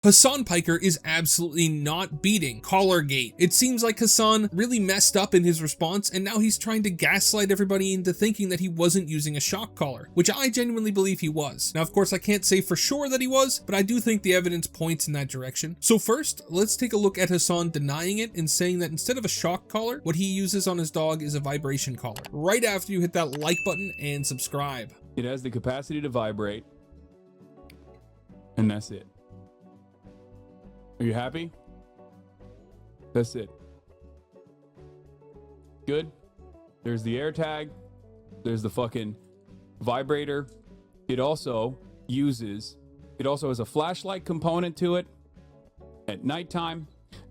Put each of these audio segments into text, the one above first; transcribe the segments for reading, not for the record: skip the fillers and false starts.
Hasan Piker is absolutely not beating Collargate. It seems like Hasan really messed up in his response, and now he's trying to gaslight everybody into thinking that he wasn't using a shock collar, which I genuinely believe he was. Now, of course, I can't say for sure that he was, but I do think the evidence points in that direction. So first, let's take a look at Hasan denying it and saying that instead of a shock collar, what he uses on his dog is a vibration collar. Right after you hit that like button and subscribe. It has the capacity to vibrate, and that's it. Are you happy? That's it. Good. There's the air tag. There's the fucking vibrator. It also has a flashlight component to it at nighttime.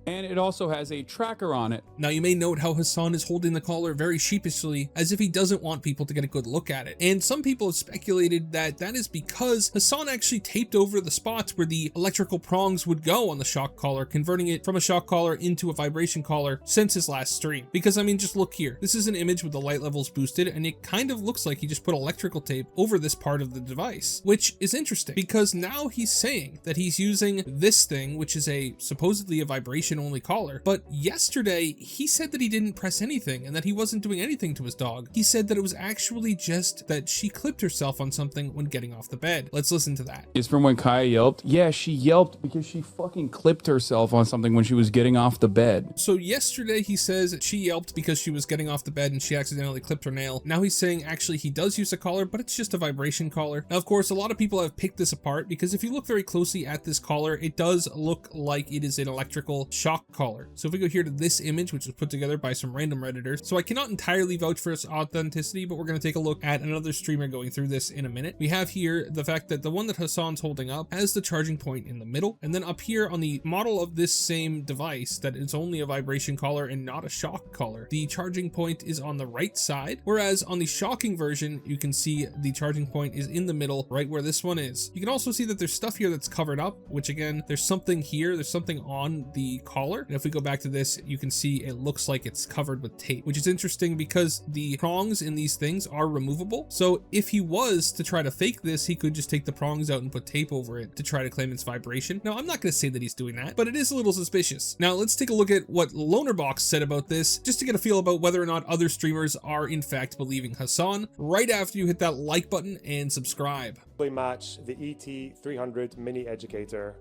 And it also has a tracker on it. Now you may note how Hasan is holding the collar very sheepishly, as if he doesn't want people to get a good look at it. And some people have speculated that that is because Hasan actually taped over the spots where the electrical prongs would go on the shock collar, converting it from a shock collar into a vibration collar since his last stream. Because I mean, just look here. This is an image with the light levels boosted, and it kind of looks like he just put electrical tape over this part of the device, which is interesting because now he's saying that he's using this thing, which is supposedly a vibration only collar. But yesterday he said that he didn't press anything and that he wasn't doing anything to his dog. He said that it was actually just that she clipped herself on something when getting off the bed. Let's listen to that. It's from when Kaya yelped. Yeah, she yelped because she fucking clipped herself on something when she was getting off the bed. So yesterday he says she yelped because she was getting off the bed and she accidentally clipped her nail. Now he's saying actually he does use a collar, but it's just a vibration collar. Now, of course, a lot of people have picked this apart because if you look very closely at this collar, it does look like it is an electrical shock collar. So if we go here to this image, which was put together by some random Redditors, so I cannot entirely vouch for its authenticity, but we're going to take a look at another streamer going through this in a minute. We have here the fact that the one that Hasan's holding up has the charging point in the middle, and then up here on the model of this same device that it's only a vibration collar and not a shock collar, the charging point is on the right side, whereas on the shocking version you can see the charging point is in the middle, right where this one is. You can also see that there's stuff here that's covered up, which again, there's something here, there's something on the collar, and if we go back to this, you can see it looks like it's covered with tape, which is interesting because the prongs in these things are removable. So if he was to try to fake this, he could just take the prongs out and put tape over it to try to claim it's vibration. Now, I'm not going to say that he's doing that, but it is a little suspicious. Now, let's take a look at what Lonerbox said about this, just to get a feel about whether or not other streamers are in fact believing Hasan, right after you hit that like button and subscribe. Match the ET300 Mini Educator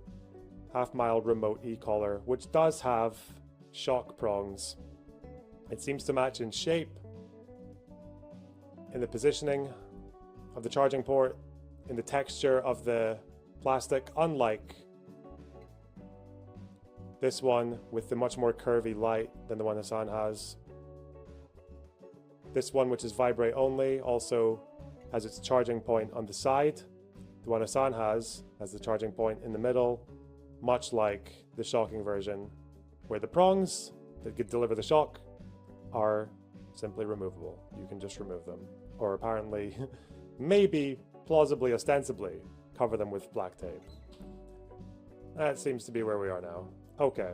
half-mile remote e-collar, which does have shock prongs. It seems to match in shape, in the positioning of the charging port, in the texture of the plastic, unlike this one with the much more curvy light than the one Hasan has. This one, which is vibrate only, also has its charging point on the side. The one Hasan has the charging point in the middle, much like the shocking version, where the prongs that could deliver the shock are simply removable. You can just remove them. Or apparently, maybe, plausibly, ostensibly, cover them with black tape. That seems to be where we are now. Okay.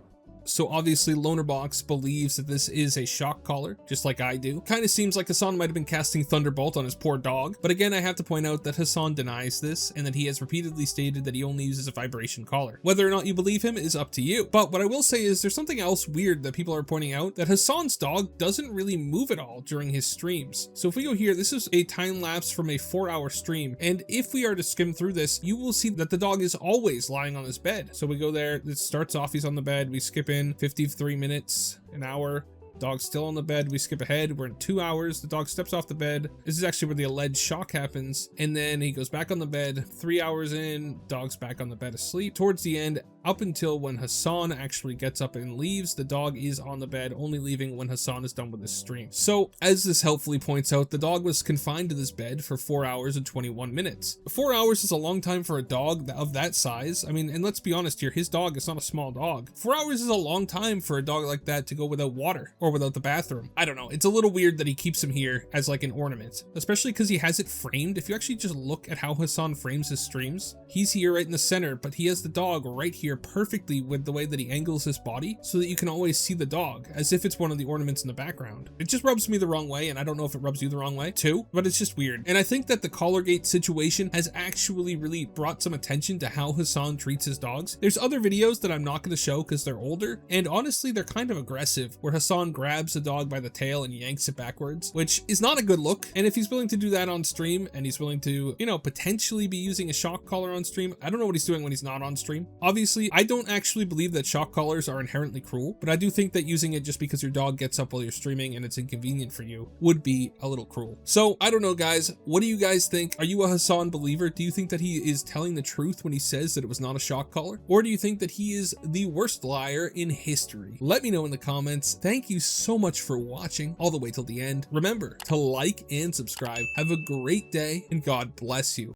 So obviously Lonerbox believes that this is a shock collar, just like I do. Kind of seems like Hasan might have been casting Thunderbolt on his poor dog, but again I have to point out that Hasan denies this and that he has repeatedly stated that he only uses a vibration collar. Whether or not you believe him is up to you. But what I will say is there's something else weird that people are pointing out, that Hasan's dog doesn't really move at all during his streams. So if we go here, this is a time lapse from a 4-hour stream, and if we are to skim through this, you will see that the dog is always lying on his bed. So we go there, it starts off, he's on the bed, we skip in 53 minutes, an hour, dog's still on the bed, we skip ahead, we're in 2 hours, the dog steps off the bed, this is actually where the alleged shock happens, and then he goes back on the bed, 3 hours in, dog's back on the bed asleep. Towards the end, up until when Hasan actually gets up and leaves, the dog is on the bed, only leaving when Hasan is done with his stream. So, as this helpfully points out, the dog was confined to this bed for 4 hours and 21 minutes. 4 hours is a long time for a dog of that size. I mean, and let's be honest here, his dog is not a small dog. 4 hours is a long time for a dog like that to go without water, or without the bathroom. I don't know. It's a little weird that he keeps him here as like an ornament, especially because he has it framed. If you actually just look at how Hasan frames his streams, he's here right in the center, but he has the dog right here perfectly with the way that he angles his body so that you can always see the dog as if it's one of the ornaments in the background. It just rubs me the wrong way, and I don't know if it rubs you the wrong way too, but it's just weird. And I think that the Collargate situation has actually really brought some attention to how Hasan treats his dogs. There's other videos that I'm not going to show because they're older, and honestly they're kind of aggressive, where Hasan grabs the dog by the tail and yanks it backwards, which is not a good look. And if he's willing to do that on stream, and he's willing to, you know, potentially be using a shock collar on stream, I don't know what he's doing when he's not on stream. Obviously, I don't actually believe that shock collars are inherently cruel, but I do think that using it just because your dog gets up while you're streaming and it's inconvenient for you would be a little cruel. So I don't know, guys. What do you guys think? Are you a Hasan believer? Do you think that he is telling the truth when he says that it was not a shock collar? Or do you think that he is the worst liar in history? Let me know in the comments. Thank you so much for watching all the way till the end. Remember to like and subscribe. Have a great day and God bless you.